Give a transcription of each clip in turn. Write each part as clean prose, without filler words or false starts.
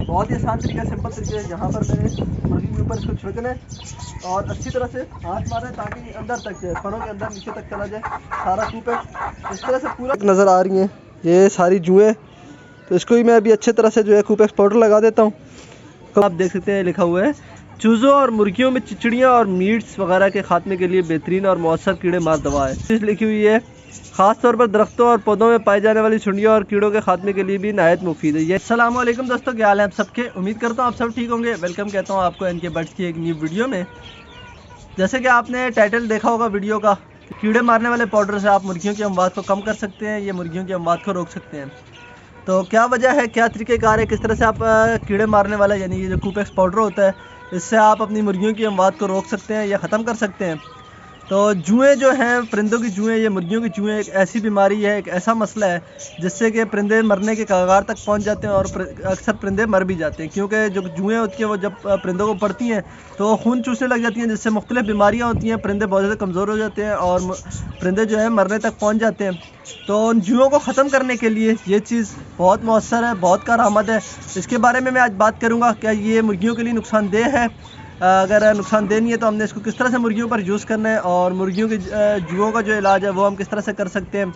बहुत ही आसान तरीका, सिंपल तरीके है। यहाँ पर मैंने मुर्गी के ऊपर इसको छिड़कना है और अच्छी तरह से हाथ मारना है ताकि ये अंदर तक जाए, फनों के अंदर नीचे तक चला जाए सारा कूपेक्स। इस तरह से पूरा नज़र आ रही हैं ये सारी जुएँ। तो इसको ही मैं अभी अच्छे तरह से जो है कूपेक्स पाउडर लगा देता हूँ। तो आप देख सकते हैं लिखा हुआ है चूज़ों और मुर्गियों में चिचिड़ियाँ और मीट्स वगैरह के खात्मे के लिए बेहतरीन और मौसर कीड़े मार दवा है। चीज़ लिखी हुई है ख़ास तौर पर दरख्तों और पौधों में पाई जाने वाली सुंडियों और कीड़ों के खात्मे के लिए भी नहायत मुफीद है। अस्सलाम वालेकुम दोस्तों, क्या हाल है आप सबके। उम्मीद करता हूँ आप सब ठीक होंगे। वेलकम कहता हूँ आपको एनके बर्ड्स की एक न्यू वीडियो में। जैसे कि आपने टाइटल देखा होगा वीडियो का, कीड़े मारने वाले पाउडर से आप मुर्गियों की अमवात को कम कर सकते हैं, ये मुर्गियों की अमवात को रोक सकते हैं। तो क्या वजह है, क्या तरीक़ेकार है, किस तरह से आप कीड़े मारने वाला यानी ये जो कूपेक्स पाउडर होता है इससे आप अपनी मुर्गियों की अमवात को रोक सकते हैं या ख़त्म कर सकते हैं। तो जुएँ जो हैं, परिंदों की जुएँ, ये मुर्गियों की जुएँ एक ऐसी बीमारी है, एक ऐसा मसला है जिससे कि परिंदे मरने के कगार तक पहुंच जाते हैं और अक्सर परिंदे मर भी जाते हैं, क्योंकि जो जुएँ होती हैं वो जब परिंदों को पड़ती हैं तो खून चूसने लग जाती हैं, जिससे मुख्तलिफ बीमारियाँ होती हैं, परिंदे बहुत ज़्यादा कमज़ोर हो जाते हैं और परिंदे जो है मरने तक पहुँच जाते हैं। तो उन जुओं को ख़त्म करने के लिए ये चीज़ बहुत मौसर है, बहुत कारआमद है। इसके बारे में मैं आज बात करूँगा, क्या ये मुर्गियों के लिए नुकसानदेह है, अगर नुकसानदेह नहीं है तो हमने इसको किस तरह से मुर्गियों पर यूज़ करना है और मुर्गियों के जुओं का जो इलाज है वो हम किस तरह से कर सकते हैं,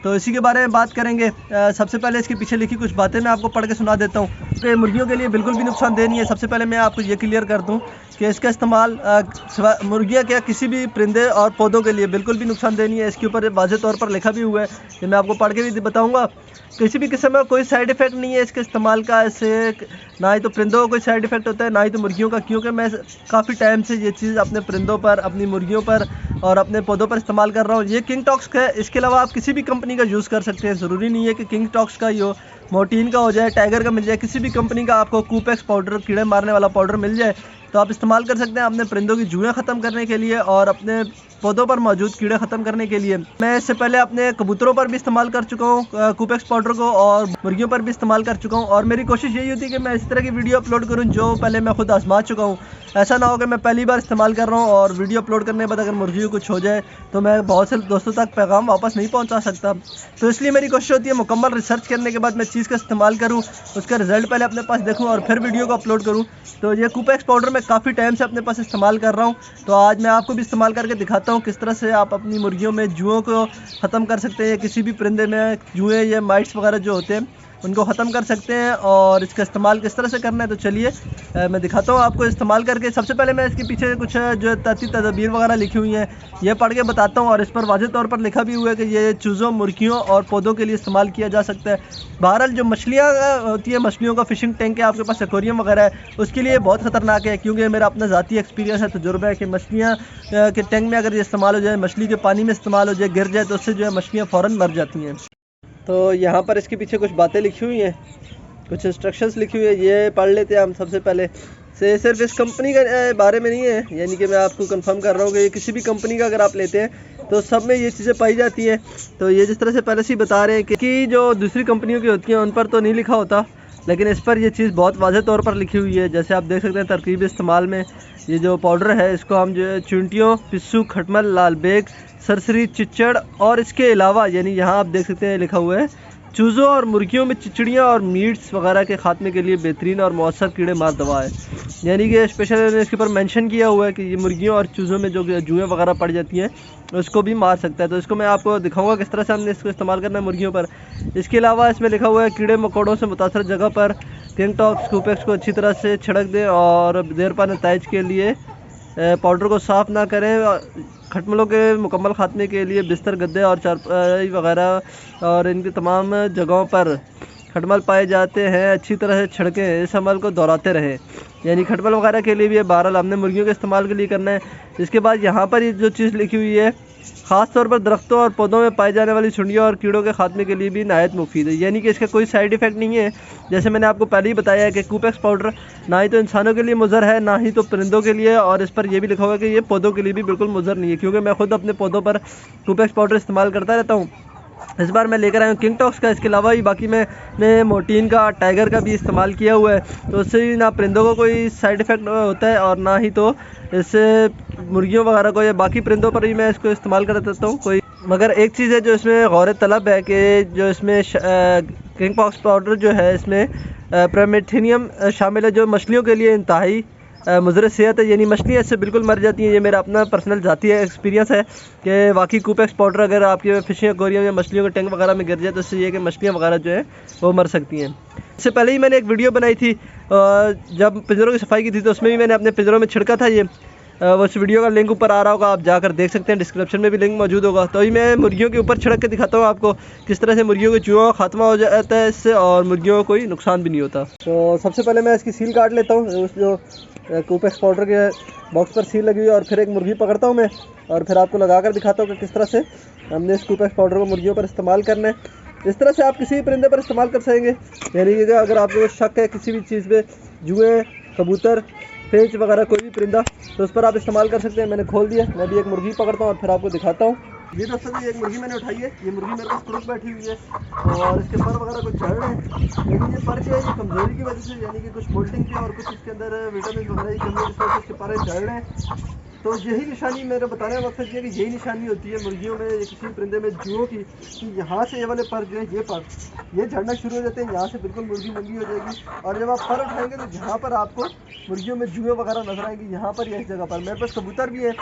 तो इसी के बारे में बात करेंगे। सबसे पहले इसके पीछे लिखी कुछ बातें मैं आपको पढ़ के सुना देता हूँ कि मुर्गियों के लिए बिल्कुल भी नुकसानदेह नहीं है। सबसे पहले मैं आपको ये क्लियर कर दूँ कि इसका इस्तेमाल मुर्गियाँ क्या किसी भी परिंदे और पौधों के लिए बिल्कुल भी नुकसानदेह नहीं है। इसके ऊपर वाज़ेह तौर पर लिखा भी हुआ है, ये मैं आपको पढ़ के भी बताऊँगा। किसी भी किस्म का कोई साइड इफ़ेक्ट नहीं है इसके इस्तेमाल का, इससे ना ही तो परिंदों का कोई साइड इफ़ेक्ट होता है ना ही तो मुर्गियों का, क्योंकि मैं काफ़ी टाइम से ये चीज़ अपने परिंदों पर, अपनी मुर्गियों पर और अपने पौधों पर इस्तेमाल कर रहा हूँ। ये किंग टॉक्स का है, इसके अलावा आप किसी भी कंपनी का यूज़ कर सकते हैं। ज़रूरी नहीं है कि किंग टॉक्स का ही हो, मोर्टीन का हो जाए, टाइगर का मिल जाए, किसी भी कंपनी का आपको कूपेक्स पाउडर, कीड़े मारने वाला पाउडर मिल जाए तो आप इस्तेमाल कर सकते हैं अपने परिंदों की जुएँ ख़त्म करने के लिए और अपने पौधों पर मौजूद कीड़े ख़त्म करने के लिए। मैं इससे पहले अपने कबूतरों पर भी इस्तेमाल कर चुका हूँ कूपेक्स पाउडर को और मुर्गियों पर भी इस्तेमाल कर चुका हूँ, और मेरी कोशिश यही होती है कि मैं इस तरह की वीडियो अपलोड करूँ जो पहले मैं खुद आजमा चुका हूँ। ऐसा ना हो कि मैं पहली बार इस्तेमाल कर रहा हूँ और वीडियो अपलोड करने के बाद अगर मुर्गी को कुछ हो जाए तो मैं बहुत से दोस्तों तक पैगाम वापस नहीं पहुँचा सकता। तो इसलिए मेरी कोशिश होती है मुकम्मल रिसर्च करने के बाद मैं चीज़ का इस्तेमाल करूँ, उसका रिज़ल्ट पहले अपने पास देखूँ और फिर वीडियो को अपलोड करूँ। तो ये कूपेक्स पाउडर मैं काफ़ी टाइम से अपने पास इस्तेमाल कर रहा हूँ, तो आज मैं आपको भी इस्तेमाल करके दिखाता हूँ किस तरह से आप अपनी मुर्गियों में जुओं को ख़त्म कर सकते हैं, किसी भी परिंदे में जुएँ या माइट्स वगैरह जो होते हैं उनको ख़त्म कर सकते हैं और इसका इस्तेमाल किस तरह से करना है। तो चलिए मैं दिखाता हूँ आपको इस्तेमाल करके। सबसे पहले मैं इसके पीछे कुछ जो तरतीब तदबीर वगैरह लिखी हुई हैं ये पढ़ के बताता हूँ, और इस पर वाज़ेह तौर पर लिखा भी हुआ है कि ये चूज़ों, मुर्गियों और पौधों के लिए इस्तेमाल किया जा सकता है। बहरहाल जो मछलियाँ होती है, मछलियों का फ़िशिंग टैंक है आपके पास, एक्वेरियम वगैरह है, उसके लिए बहुत ख़तरनाक है, क्योंकि मेरा अपना ज़ाती एक्सपीरियंस है, तजुर्बा है कि मछलियाँ के टैंक में अगर ये इस्तेमाल हो जाए, मछली के पानी में इस्तेमाल हो जाए, गिर जाए तो उससे जो है मछलियाँ फ़ौरन मर जाती हैं। तो यहाँ पर इसके पीछे कुछ बातें लिखी हुई हैं, कुछ इंस्ट्रक्शंस लिखी हुई है, ये पढ़ लेते हैं हम। सबसे पहले से सिर्फ इस कंपनी के बारे में नहीं है, यानी कि मैं आपको कंफर्म कर रहा हूँ कि किसी भी कंपनी का अगर आप लेते हैं तो सब में ये चीज़ें पाई जाती हैं। तो ये जिस तरह से पहले से ही बता रहे हैं कि जो दूसरी कंपनियों की होती हैं उन पर तो नहीं लिखा होता, लेकिन इस पर ये चीज़ बहुत वाज़ेह तौर पर लिखी हुई है। जैसे आप देख सकते हैं तरकीब इस्तेमाल में ये जो पाउडर है इसको हम जो है चुंटियों, पिस्सू, खटमल, लाल बेग, सरसरी, चिच्चड़ और इसके अलावा यानी यहाँ आप देख सकते हैं लिखा हुआ है चूज़ों और मुर्गियों में चिचिड़ियाँ और मीट्स वगैरह के खात्मे के लिए बेहतरीन और मौसर कीड़े मार दवा है। यानी कि स्पेशल इसके ऊपर मेंशन किया हुआ है कि ये मुर्गियों और चूज़ों में जो जुएँ वगैरह पड़ जाती हैं उसको भी मार सकता है। तो इसको मैं आपको दिखाऊंगा किस तरह से हमने इसको इस्तेमाल करना है मुर्गियों पर। इसके अलावा इसमें लिखा हुआ है कीड़े मकोड़ों से मुतासर जगह पर किंग टॉक्स कूपेक्स को अच्छी तरह से छिड़क दें और देरपा नताइज के लिए पाउडर को साफ़ ना करें। खटमलों के मुकम्मल खात्मे के लिए बिस्तर, गद्दे और चारपाई वगैरह और इनके तमाम जगहों पर खटमल पाए जाते हैं अच्छी तरह से छिड़कें, इस अमल को दोहराते रहें। यानी खटमल वगैरह के लिए भी बहरहाल हमने मुर्गियों के इस्तेमाल के लिए करना है। इसके बाद यहाँ पर ये जो चीज़ लिखी हुई है ख़ास तौर पर दरख्तों और पौधों में पाई जाने वाली सुंडियों और कीड़ों के खात्मे के लिए भी नहायत मुफीद है, यानी कि इसका कोई साइड इफ़ेक्ट नहीं है। जैसे मैंने आपको पहले ही बताया है कि कूपेक्स पाउडर ना ही तो इंसानों के लिए मुज़र है ना ही तो परिंदों के लिए, और इस पर यह भी लिखा हुआ है कि ये पौधों के लिए भी बिल्कुल मुज़र नहीं है, क्योंकि मैं खुद अपने पौधों पर कूपेक्स पाउडर इस्तेमाल करता रहता हूँ। इस बार मैं लेकर आया हूँ किंग टॉक्स का, इसके अलावा ही बाकी मैंने मोर्टीन का, टाइगर का भी इस्तेमाल किया हुआ है। तो उससे ना परिंदों को कोई साइड इफ़ेक्ट होता है और ना ही तो इससे मुर्गियों वगैरह को या बाकी परिंदों पर ही मैं इसको इस्तेमाल कर देता हूँ कोई। मगर एक चीज़ है जो इसमें गौर तलब है कि जो इसमें किंग टॉक्स पाउडर जो है इसमें प्रोमेथेनियम शामिल है, जो मछलियों के लिए इंतहाई मुज़र सेहत है, यानी मछलियाँ इससे बिल्कुल मर जाती हैं। ये मेरा अपना पर्सनल ज़ाती एक्सपीरियंस है कि वाकई कूपेक्स पाउडर अगर आपके फिशिंग एक्वेरियम या मछलियों के टैंक वगैरह में गिर जाए तो इससे ये कि मछलियाँ वगैरह जो है वो मर सकती हैं। इससे पहले ही मैंने एक वीडियो बनाई थी जब पिंजरों की सफाई की थी, तो उसमें भी मैंने अपने पिंजरों में छिड़का था ये। उस वीडियो का लिंक ऊपर आ रहा होगा, आप जाकर देख सकते हैं, डिस्क्रिप्शन में भी लिंक मौजूद होगा। तो ये मैं मुर्गियों के ऊपर छिड़क के दिखाता हूँ आपको किस तरह से मुर्गियों के चूहों का खात्मा हो जाता है इससे, और मुर्गियों को कोई नुकसान भी नहीं होता। तो सबसे पहले मैं इसकी सील काट लेता हूँ, उस जो कूपेक्स पाउडर के बॉक्स पर सील लगी हुई है, और फिर एक मुर्गी पकड़ता हूँ मैं, और फिर आपको लगा कर दिखाता हूँ कि किस तरह से हमने इस कूपेक्स पाउडर को मुर्गियों पर इस्तेमाल करना है। इस तरह से आप किसी भी परिंदे पर इस्तेमाल कर सकेंगे, यानी कि अगर आपको शक है किसी भी चीज़ पे, जुए, कबूतर, पेंच वगैरह कोई भी परिंदा, तो उस पर आप इस्तेमाल कर सकते हैं। मैंने खोल दिया, मैं भी एक मुर्गी पकड़ता हूँ और फिर आपको दिखाता हूँ। ये दोस्तों जी एक मुर्गी मैंने उठाई है, ये मुर्गी मेरे पास कुरुक बैठी हुई है और इसके पर वगैरह कुछ झड़ रहे हैं, लेकिन ये पर जो है ये कमज़ोरी की वजह से, यानी कि कुछ मोल्टिंग की और कुछ इसके अंदर विटामिन वगैरह की कमी, इस वजह से इसके पर झड़ रहे हैं। तो यही निशानी मेरे बताने का मकसद ये है कि यही निशानी होती है मुर्गियों में या किसी परिंदे में जुओं की, कि यहाँ से ये वाले पर जो है ये पर ये झड़ना शुरू हो जाते हैं, यहाँ से बिल्कुल मुर्गी नंगी हो जाएगी। और जब आप पर उठाएंगे तो जहाँ पर आपको मुर्गियों में जुए वगैरह नजर आएंगी, यहाँ पर या इस जगह पर। मेरे पास कबूतर भी है,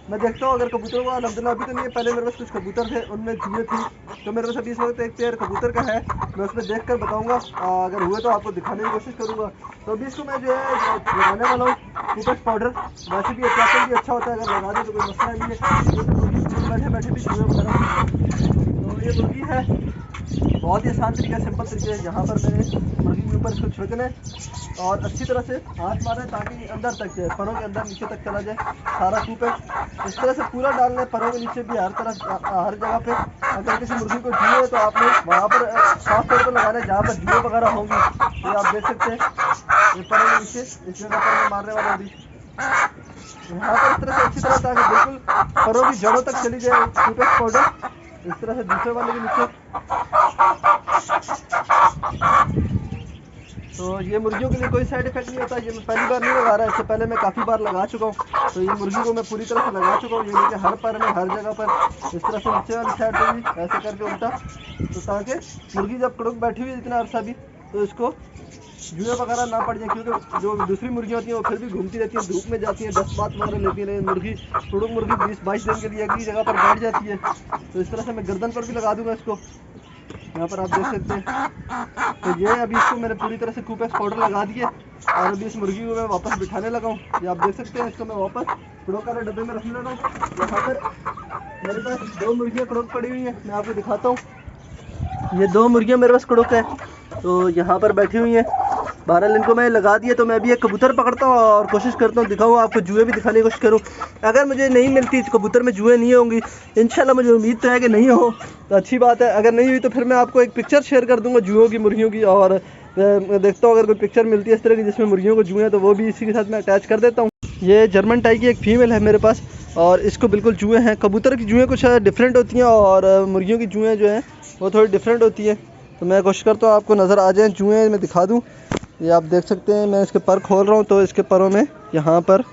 मैं देखता हूँ अगर कबूतरों को, अल्हम्दुलिल्लाह अभी तो नहीं है, पहले मेरे पास कुछ कबूतर थे उनमें जुए थी, तो मेरे पास अभी इस वक्त एक पेयर कबूतर का है, मैं उसमें देख कर बताऊँगा, अगर हुए तो आपको दिखाने की कोशिश करूँगा। तो अभी इसको मैं जो है लगाने वाला हूँ कूपेक्स पाउडर। वैसे भी भी अच्छा होता है, अगर लगा दे तो कोई मसला नहीं है, बैठे बैठे भी जुए वगैरह। तो ये मुर्गी है, बहुत ही आसान तरीका, सिंपल तरीके है। यहाँ पर मैंने मुर्गी के ऊपर इसको छिड़कना है और अच्छी तरह से हाथ मारना है ताकि अंदर तक जाए, परों के अंदर नीचे तक चला जाए सारा कूपेक्स। इस तरह से पूरा डालना है, परों के नीचे भी, हर तरफ, हर जगह पे। अगर किसी मुर्गी को जुए है तो आपने वहाँ पर साफ तौर पर लगाना है जहाँ पर जुए वगैरह होंगी। तो आप देख सकते हैं ये परों के नीचे इस जगह पर मैं मारने वाला अभी यहाँ पर इस तरह से अच्छी तरह ताकि बिल्कुल परों की जड़ों तक चली जाए कूपेक्स पाउडर। इस तरह से दूसरे वाले के नीचे। तो ये मुर्गियों के लिए कोई साइड इफेक्ट नहीं होता, ये मैं पहली बार नहीं लगा रहा, इससे पहले मैं काफ़ी बार लगा चुका हूँ। तो ये मुर्गी को मैं पूरी तरह से लगा चुका हूँ, यानी कि हर पर में, हर जगह पर इस तरह से नीचे वाली साइड पर भी ऐसे करके उल्टा, तो ताकि मुर्गी जब कड़क बैठी हुई है इतना अरसा भी, तो इसको जुए वगैरह ना पड़ जाए, क्योंकि जो दूसरी मुर्गियाँ होती हैं वो फिर भी घूमती रहती हैं, धूप में जाती हैं, 10 बात वगैरह लेती हैं, मुर्गी कड़क मुर्गी 20-22 दिन के लिए एक ही जगह पर बैठ जाती है। तो इस तरह से मैं गर्दन पर भी लगा दूंगा इसको, यहाँ पर आप देख सकते हैं। तो ये अभी इसको मैंने पूरी तरह से कूपेक्स पाउडर लगा दिया और अभी इस मुर्गी को मैं वापस बिठाने लगा हूँ। ये आप देख सकते हैं, इसको मैं वापस कड़ोक वाले डब्बे में रखने लगा हूँ। यहाँ पर मेरे पास 2 मुर्गियाँ कड़ोक पड़ी हुई हैं, मैं आपको दिखाता हूँ। ये 2 मुर्गियाँ मेरे पास कड़ोक है, तो यहाँ पर बैठी हुई हैं। बहरहाल इनको मैं लगा दिया, तो मैं अभी एक कबूतर पकड़ता हूँ और कोशिश करता हूँ दिखाऊँ आपको, जुए भी दिखाने की कोशिश करूँ। अगर मुझे नहीं मिलती कबूतर में जुए नहीं होंगी, इंशाल्लाह मुझे उम्मीद तो है कि नहीं हो, तो अच्छी बात है। अगर नहीं हुई तो फिर मैं आपको एक पिक्चर शेयर कर दूँगा जुओं की, मुर्गियों की, और मैं देखता हूँ अगर कोई पिक्चर मिलती है इस तरह की जिसमें मुर्गियों को जुए हैं, तो वो भी इसी के साथ मैं अटैच कर देता हूँ। ये जर्मन टाई की एक फ़ीमेल है मेरे पास और इसको बिल्कुल जुए हैं। कबूतर की जुएँ कुछ डिफरेंट होती हैं और मुर्गियों की जुएँ जो हैं वो थोड़ी डिफरेंट होती है। तो मैं कोशिश करता हूँ आपको नज़र आ जाए जुएँ, मैं दिखा दूँ। ये आप देख सकते हैं, मैं इसके पर खोल रहा हूँ, तो इसके परों में यहाँ पर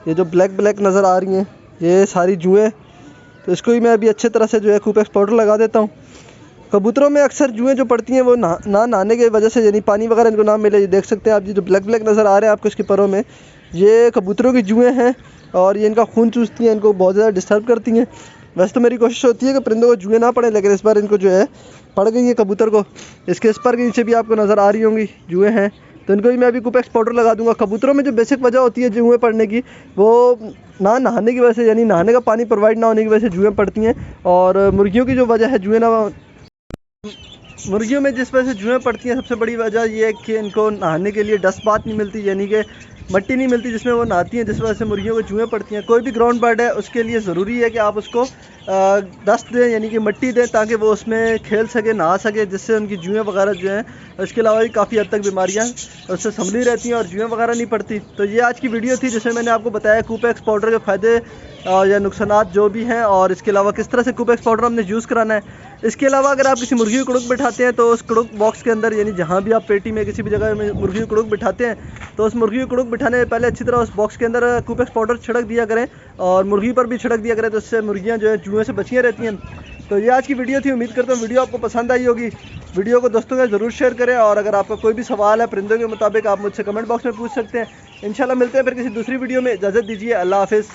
ये जो ब्लैक ब्लैक नज़र आ रही हैं ये सारी जुएँ। तो इसको ही मैं अभी अच्छे तरह से जो है कूपेक्स पाउडर लगा देता हूँ। कबूतरों में अक्सर जुएँ जो पड़ती हैं वो ना नहाने की वजह से, यानी पानी वगैरह इनको ना मिले। ये देख सकते हैं आप, ये जो ब्लैक ब्लैक नज़र आ रहे हैं आपको इसके परों में, ये कबूतरों की जुएँ हैं और ये इनका खून चूसती हैं, इनको बहुत ज़्यादा डिस्टर्ब करती हैं। वैसे तो मेरी कोशिश होती है कि परिंदों को जुएँ ना पड़े, लेकिन इस बार इनको जो है पड़ गई है कबूतर को। इसके इस पर के नीचे भी आपको नज़र आ रही होंगी जुएँ हैं, तो इनको भी मैं अभी कूपेक्स पाउडर लगा दूंगा। कबूतरों में जो बेसिक वजह होती है जुएँ पड़ने की, वो ना नहाने की वजह से, यानी नहाने का पानी प्रोवाइड ना होने की वजह से जुएँ पड़ती हैं। और मुर्गियों की जो वजह है जुएँ ना, मुर्गियों में जिस वजह से जुएँ पड़ती हैं सबसे बड़ी वजह ये है कि इनको नहाने के लिए डस्ट बाथ नहीं मिलती, यानी कि मट्टी नहीं मिलती जिसमें वो नहाती हैं, जिस वजह से मुर्गियों को जुएँ पड़ती हैं। कोई भी ग्राउंड बर्ड है उसके लिए ज़रूरी है कि आप उसको डस्ट दें, यानी कि मिट्टी दें, ताकि वो उसमें खेल सके, नहा सके, जिससे उनकी जुएँ वगैरह जो हैं, इसके अलावा भी काफ़ी हद तक बीमारियाँ उससे संभली रहती हैं और जुएँ वगैरह नहीं पड़ती। तो ये आज की वीडियो थी जिसमें मैंने आपको बताया कूपेक्स पाउडर के फ़ायदे या नुकसानात जो भी हैं, और इसके अलावा किस तरह से कूपेक्स पाउडर हमने यूज़ कराना है। इसके अलावा अगर आप किसी मुर्गी की कुड़ुक बिठाते हैं तो उस कुड़ुक बॉक्स के अंदर, यानी जहाँ भी आप पेटी में किसी भी जगह में मुर्गी की कुड़ुक बिठाते हैं, तो उस मुर्गी की कुड़ुक बिठाने से पहले अच्छी तरह उस बॉक्स के अंदर कूपेक्स पाउडर छिड़क दिया करें, और मुर्गी पर भी छिड़क दिया करें, तो इससे मुर्गियाँ जो है चूहे से बचियाँ रहती हैं। तो ये आज की वीडियो थी। उम्मीद करता हूँ वीडियो आपको पसंद आई होगी। वीडियो को दोस्तों के साथ ज़रूर शेयर करें, और अगर आपका कोई भी सवाल है परिंदों के मुताबिक आप मुझसे कमेंट बॉक्स में पूछ सकते हैं। इंशाल्लाह मिलते हैं फिर किसी दूसरी वीडियो में। इजाज़त दीजिए, अल्लाह हाफिज़।